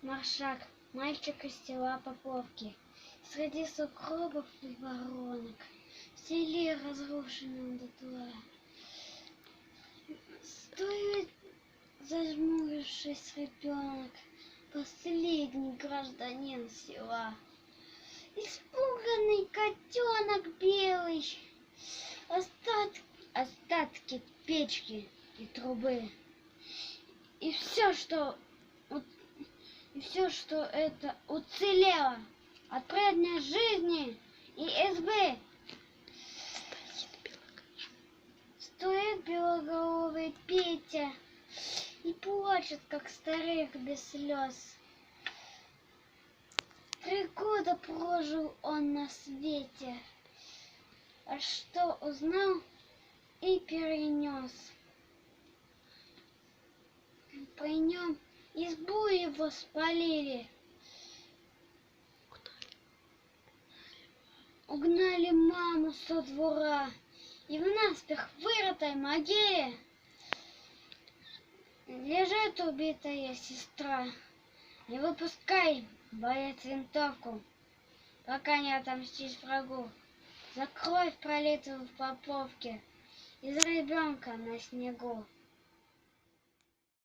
Маршак, мальчик из села Поповки, среди сугробов и воронок, в селе разрушенном дотла. Стоит, зажмурившись, ребенок, последний гражданин села. Испуганный котенок белый, остатки печки и трубы. И все, что это уцелело от прежней жизни и избы. Стоит белоголовый Петя и плачет, как старик без слез. 3 года прожил он на свете, а что узнал и перенес. При нем избу его спалили, угнали маму со двора, и в наспех вырытой могиле лежит убитая сестра. Не выпускай, боец, винтовку, пока не отомстишь врагу. За кровь, пролитую в Поповке, из ребенка на снегу.